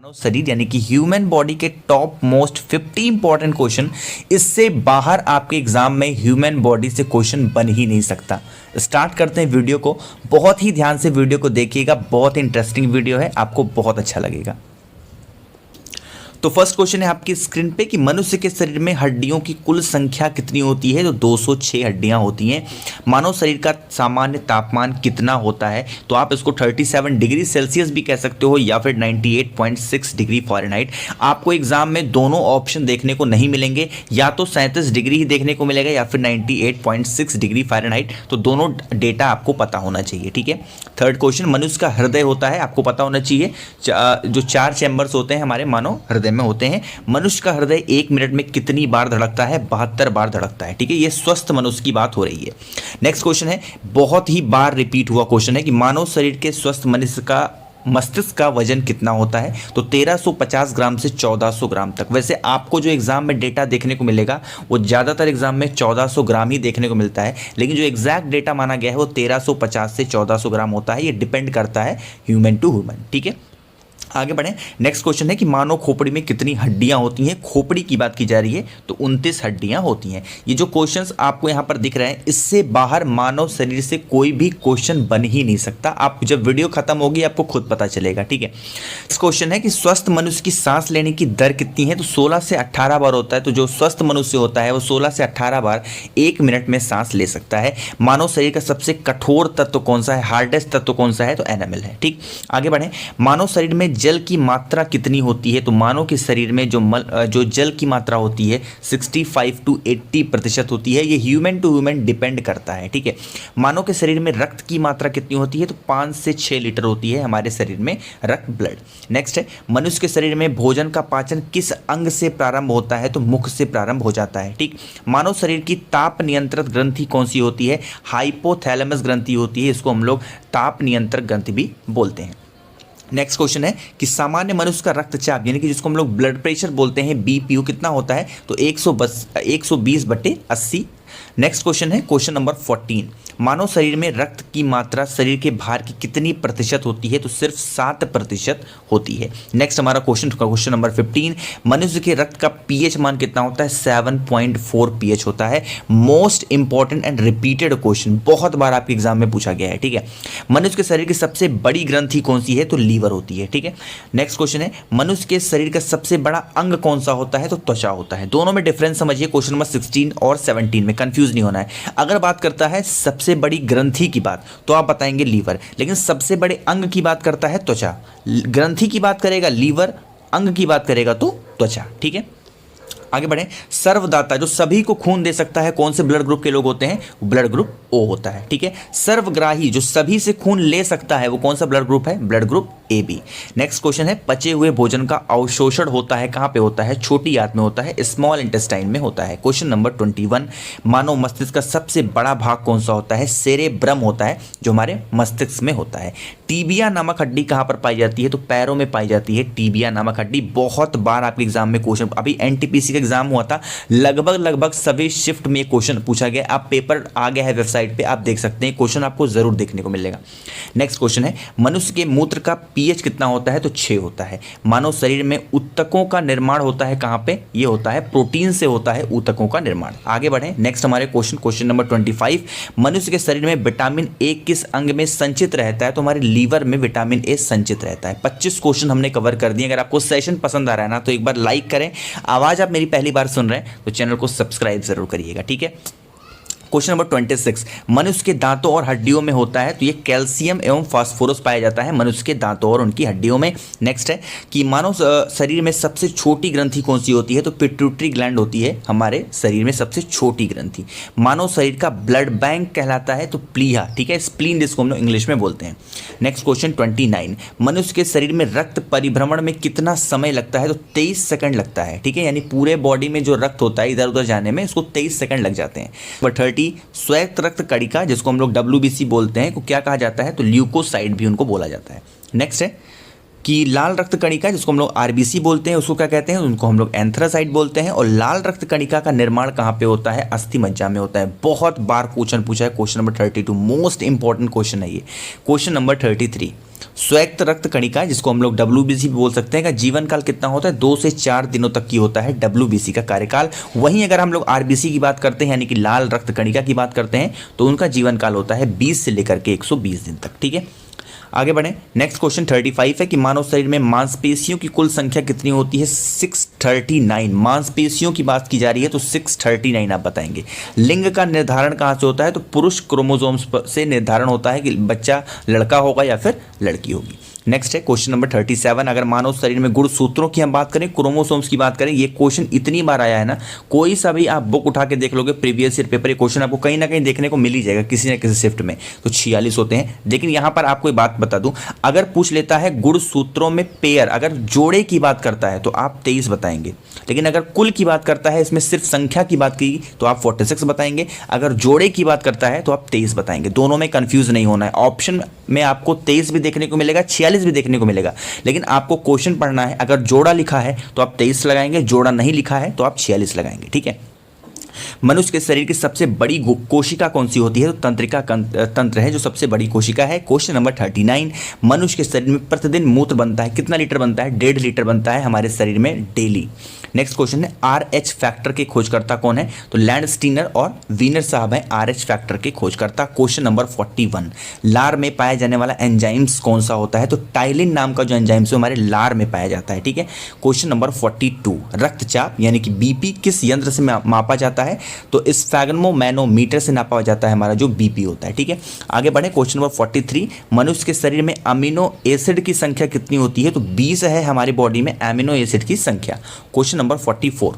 मानव शरीर यानी कि ह्यूमन बॉडी के टॉप मोस्ट 50 इंपॉर्टेंट क्वेश्चन, इससे बाहर आपके एग्जाम में ह्यूमन बॉडी से क्वेश्चन बन ही नहीं सकता। स्टार्ट करते हैं वीडियो को। बहुत ही ध्यान से वीडियो को देखिएगा, बहुत इंटरेस्टिंग वीडियो है, आपको बहुत अच्छा लगेगा। तो फर्स्ट क्वेश्चन है आपकी स्क्रीन पे कि मनुष्य के शरीर में हड्डियों की कुल संख्या कितनी होती है। तो 206 हड्डियां होती हैं। मानव शरीर का सामान्य तापमान कितना होता है। तो आप इसको 37 डिग्री सेल्सियस भी कह सकते हो या फिर 98.6 डिग्री फ़ारेनहाइट। आपको एग्जाम में दोनों ऑप्शन देखने को नहीं मिलेंगे, या तो 37 डिग्री ही देखने को मिलेगा या फिर 98.6 डिग्री फ़ारेनहाइट। तो दोनों डेटा आपको पता होना चाहिए, ठीक है। थर्ड क्वेश्चन, मनुष्य का हृदय होता है, आपको पता होना चाहिए। जो 4 चैम्बर्स होते हैं हमारे मानव हृदय में होते हैं। मनुष्य का हृदय 1 मिनट में कितनी बार धड़कता है? 72 बार धड़कता है, ठीक है। ये स्वस्थ मनुष्य की बात हो रही है। नेक्स्ट क्वेश्चन है, बहुत ही बार रिपीट हुआ क्वेश्चन है कि मानव शरीर के स्वस्थ मनुष्य का मस्तिष्क का वजन कितना होता है। तो 1350 ग्राम से 1400 ग्राम तक। वैसे आपको जो एग्जाम में डेटा देखने को मिलेगा वो ज़्यादातर एग्जाम में 1400 ग्राम ही देखने को मिलता है, लेकिन जो एग्जैक्ट डेटा माना गया है वो 1350 से 1400 ग्राम होता है। ये डिपेंड करता है ह्यूमन टू ह्यूमन, ठीक है। आगे बढ़ें। नेक्स्ट क्वेश्चन है कि मानव खोपड़ी में कितनी हड्डियां होती हैं। खोपड़ी की बात की जा रही है तो 29 हड्डियां होती हैं। ये जो क्वेश्चंस आपको यहां पर दिख रहे हैं, इससे बाहर मानव शरीर से कोई भी क्वेश्चन बन ही नहीं सकता। आप जब वीडियो खत्म होगी आपको खुद पता चलेगा, ठीक है। इस क्वेश्चन है कि स्वस्थ मनुष्य की सांस लेने की दर कितनी है। तो 16 से 18 बार होता है। तो जो स्वस्थ मनुष्य होता है वो 16 से 18 बार 1 मिनट में सांस ले सकता है। मानव शरीर का सबसे कठोर तत्व कौन सा है, हार्डेस्ट तत्व कौन सा है? तो एनामल है, ठीक। आगे बढ़ें। मानव शरीर में जल की मात्रा कितनी होती है। तो मानव के शरीर में जो जल की मात्रा होती है 65 to 80% होती है। ये ह्यूमन टू ह्यूमन डिपेंड करता है, ठीक है। मानव के शरीर में रक्त की मात्रा कितनी होती है। तो 5 से 6 लीटर होती है हमारे शरीर में रक्त, ब्लड। नेक्स्ट है, मनुष्य के शरीर में भोजन का पाचन किस अंग से प्रारंभ होता है। तो मुख से प्रारंभ हो जाता है, ठीक। मानव शरीर की ताप नियंत्रित ग्रंथि कौन सी होती है? हाइपोथैलेमस ग्रंथि होती है। इसको हम लोग ताप नियंत्रक ग्रंथि भी बोलते हैं। नेक्स्ट क्वेश्चन है कि सामान्य मनुष्य का रक्तचाप यानी कि जिसको हम लोग ब्लड प्रेशर बोलते हैं, बीपीयू, कितना होता है? तो 120/80। नेक्स्ट क्वेश्चन है क्वेश्चन नंबर 14, मानव शरीर में रक्त की मात्रा शरीर के भार की कितनी प्रतिशत होती है। तो सिर्फ 7% होती है। नेक्स्ट हमारा क्वेश्चन नंबर 15, मनुष्य के रक्त का पीएच मान कितना होता है? 7.4 पीएच होता है। Most important and repeated question, बहुत बार आपके एग्जाम में पूछा गया है, ठीक है। मनुष्य के शरीर की सबसे बड़ी ग्रंथि कौन सी है? तो लीवर होती है, ठीक है। नेक्स्ट क्वेश्चन है, मनुष्य के शरीर का सबसे बड़ा अंग कौन सा होता है? तो त्वचा होता है। दोनों में डिफरेंस समझिए, क्वेश्चन नंबर 16 और 17 में कंफ्यूज नहीं होना है। अगर बात करता है सबसे बड़ी ग्रंथि की बात तो आप बताएंगे लीवर, लेकिन सबसे बड़े अंग की बात करता है त्वचा। ग्रंथि की बात करेगा लीवर, अंग की बात करेगा तो त्वचा, ठीक है। आगे बढ़ें। सर्वदाता, जो सभी को खून दे सकता है, कौन से ब्लड ग्रुप के लोग होते हैं? ब्लड ग्रुप ओ होता है, ठीक है। सर्वग्राही, जो सभी से खून ले सकता है, वो कौन सा ब्लड ग्रुप है? Blood group A B. Next question है, पचे हुए भोजन का अवशोषण होता है कहां पे होता है? छोटी आंत में होता है, स्मॉल इंटेस्टाइन में होता है। क्वेश्चन नंबर 21, मानव मस्तिष्क का सबसे बड़ा भाग कौन सा होता है? सेरेब्रम होता है, जो हमारे मस्तिष्क में होता है। टीबिया नामक हड्डी कहां पर पाई जाती है? तो पैरों में पाई जाती है टीबिया नामक हड्डी। बहुत बार आपके एग्जाम में क्वेश्चन, अभी एनटीपीसी का एग्जाम हुआ था, लगभग सभी शिफ्ट में क्वेश्चन पूछा गया। आप पेपर आ गया है वेबसाइट पे, आप देख सकते हैं, क्वेश्चन आपको जरूर देखने को मिलेगा। नेक्स्ट क्वेश्चन है, मनुष्य के मूत्र का पीएच कितना होता है? तो 6 होता है। मानव शरीर में ऊतकों का निर्माण होता है कहां पे? ये होता है प्रोटीन से होता है ऊतकों का निर्माण। आगे बढ़ें। नेक्स्ट हमारे क्वेश्चन नंबर 25, मनुष्य के शरीर में विटामिन ए किस अंग में संचित रहता है? तो हमारे लीवर में विटामिन ए संचित रहता है। 25 क्वेश्चन हमने कवर कर दिए। अगर आपको सेशन पसंद आ रहा है ना तो एक बार लाइक करें। आवाज आप मेरी पहली बार सुन रहे हैं तो चैनल को सब्सक्राइब जरूर करिएगा, ठीक है। क्वेश्चन नंबर 26, मनुष्य के दांतों और हड्डियों में होता है तो ये कैल्शियम एवं फास्फोरस पाया जाता है मनुष्य के दांतों और उनकी हड्डियों में। नेक्स्ट है कि मानव शरीर में सबसे छोटी ग्रंथि कौन सी होती है? तो पिट्यूटरी ग्लैंड होती है हमारे शरीर में सबसे छोटी ग्रंथि। मानव शरीर का ब्लड बैंक कहलाता है तो प्लीहा, ठीक है, स्प्लीन जिसको हम लोग इंग्लिश में बोलते हैं। नेक्स्ट क्वेश्चन 29, मनुष्य के शरीर में रक्त परिभ्रमण में कितना समय लगता है? तो 23 सेकंड लगता है, ठीक है। यानी पूरे बॉडी में जो रक्त होता है इधर उधर जाने में उसको 23 सेकंड लग जाते हैं। नंबर 30, श्वेत रक्त कणिका जिसको हम लोग WBC बोलते हैं को क्या कहा जाता है? तो ल्यूकोसाइड भी उनको बोला जाता है। नेक्स्ट है कि लाल रक्त कणिका जिसको हम लोग आरबीसी बोलते हैं उसको क्या कहते हैं, उनको हम लोग एंथ्रासाइट बोलते हैं। और लाल रक्त कणिका का निर्माण कहाँ पे होता है, अस्थि मज्जा में होता है। बहुत बार क्वेश्चन पूछा है, question number 32 most important question है ये। क्वेश्चन नंबर 33, स्वायत्त रक्त कणिका जिसको हम लोग डब्ल्यूबीसी भी बोल सकते हैं का जीवन काल कितना होता है, 2 से 4 दिनों तक की होता है डब्ल्यूबीसी का कार्यकाल। वहीं अगर हम लोग आरबीसी की बात करते हैं यानी कि लाल रक्त कणिका की बात करते हैं तो उनका जीवन काल होता है 20 से लेकर के 120 दिन तक। ठीक है, आगे बढ़ें। नेक्स्ट क्वेश्चन 35 है कि मानव शरीर में मांसपेशियों की कुल संख्या कितनी होती है, 639। मांसपेशियों की बात की जा रही है तो 639 आप बताएंगे। लिंग का निर्धारण कहाँ से होता है, तो पुरुष क्रोमोसोम्स से निर्धारण होता है कि बच्चा लड़का होगा या फिर लड़की होगी। नेक्स्ट है क्वेश्चन नंबर 37, अगर मानव शरीर में गुणसूत्रों की हम बात करें, क्रोमोसोम्स की बात करें, ये क्वेश्चन इतनी बार आया है ना, कोई सा भी आप बुक उठा के देख लोगे प्रीवियस ईयर पेपर, ये क्वेश्चन आपको कहीं ना कहीं देखने को मिल ही जाएगा किसी न किसी शिफ्ट में। तो 46 होते हैं। लेकिन यहाँ पर आपको एक बात बता दूं, अगर पूछ लेता है गुणसूत्रों में पेयर, अगर जोड़े की बात करता है तो आप 23 बताएंगे। लेकिन अगर कुल की बात करता है, इसमें सिर्फ संख्या की बात की तो आप 46 बताएंगे। अगर जोड़े की बात करता है तो आप 23 बताएंगे। दोनों में कंफ्यूज नहीं होना है। ऑप्शन में आपको 23 भी देखने को मिलेगा, 46 भी देखने को मिलेगा, लेकिन आपको क्वेश्चन पढ़ना है। अगर जोड़ा लिखा है तो आप 23 लगाएंगे, जोड़ा नहीं लिखा है तो आप 46 लगाएंगे। ठीक है, मनुष्य के शरीर की सबसे बड़ी कोशिका कौन सी होती है, तो तंत्रिका तंत्र है जो सबसे बड़ी कोशिका है। क्वेश्चन नंबर 39, मनुष्य के शरीर में प्रतिदिन मूत्र बनता है, कितना लीटर बनता है, 1.5 लीटर बनता है हमारे शरीर में डेली। नेक्स्ट क्वेश्चन है RH फैक्टर के खोजकर्ता कौन है, तो लैंडस्टीनर और वीनर साहब हैं RH फैक्टर के खोजकर्ता। क्वेश्चन नंबर 41, लार में पाया जाने वाला एंजाइम्स कौन सा होता है, तो टाइलिन नाम का जो एंजाइम्स है हमारे लार में पाया जाता है। ठीक है, क्वेश्चन नंबर 42, रक्तचाप यानी कि बीपी किस यंत्र से मापा जाता है, तो इस स्फैग्मोमैनोमीटर से नापा जाता है हमारा जो बीपी होता है। ठीक है, आगे बढ़े। क्वेश्चन नंबर 43, मनुष्य के शरीर में अमीनो एसिड की संख्या कितनी होती है, तो 20 है हमारी बॉडी में अमीनो एसिड की संख्या। क्वेश्चन नंबर 44,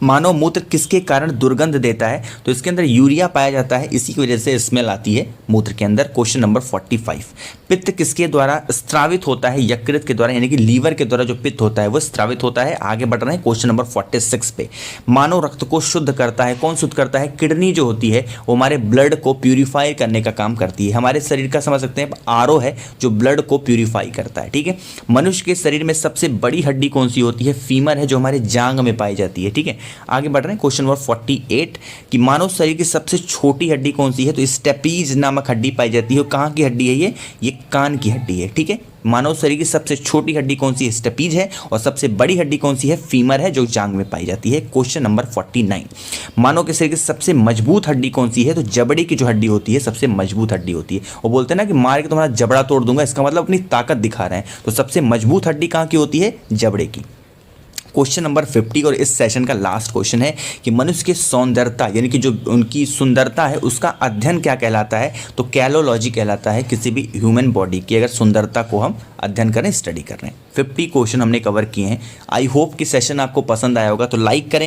मानव मूत्र किसके कारण दुर्गंध देता है, तो इसके अंदर यूरिया पाया जाता है, इसी की वजह से स्मेल आती है मूत्र के अंदर। क्वेश्चन नंबर 45, पित्त किसके द्वारा स्त्रावित होता है, यकृत के द्वारा यानी कि लीवर के द्वारा जो पित्त होता है वो स्त्रावित होता है। आगे बढ़ रहे हैं क्वेश्चन नंबर 46 पे, मानव रक्त को शुद्ध करता है, कौन शुद्ध करता है, किडनी जो होती है वो हमारे ब्लड को प्यूरिफाई करने का काम करती है। हमारे शरीर का समझ सकते हैं आरओ है जो ब्लड को प्यूरिफाई करता है। ठीक है, मनुष्य के शरीर में सबसे बड़ी हड्डी कौन सी होती है, फीमर है जो हमारे जांग में पाई जाती है। ठीक है, आगे बढ़ रहे हैं क्वेश्चन नंबर 48 कि मानव शरीर की सबसे छोटी हड्डी कौन सी है, तो स्टेपीज नामक हड्डी पाई जाती है। कहाँ की हड्डी है ये कान की हड्डी है। ठीक है, मानव शरीर की सबसे छोटी हड्डी कौन सी है, स्टेपीज है, और सबसे बड़ी हड्डी कौन सी है, फीमर है जो जांग में पाई जाती है। क्वेश्चन नंबर 49, मानव के शरीर की सबसे मजबूत हड्डी कौन सी है, तो जबड़े की जो हड्डी होती है सबसे मजबूत हड्डी होती है। वो बोलते हैं ना कि मार के तुम्हारा जबड़ा तोड़ दूंगा, इसका मतलब अपनी ताकत दिखा रहे हैं। तो सबसे मजबूत हड्डी कहाँ की होती है, जबड़े की। क्वेश्चन नंबर 50 और इस सेशन का लास्ट क्वेश्चन है कि मनुष्य की सौंदर्यता यानी कि जो उनकी सुंदरता है उसका अध्ययन क्या कहलाता है, तो कैलोलॉजी कहलाता है। किसी भी ह्यूमन बॉडी की अगर सुंदरता को हम अध्ययन करें, स्टडी कर रहे हैं। 50 क्वेश्चन हमने कवर किए हैं। आई होप कि सेशन आपको पसंद आया होगा, तो लाइक करें।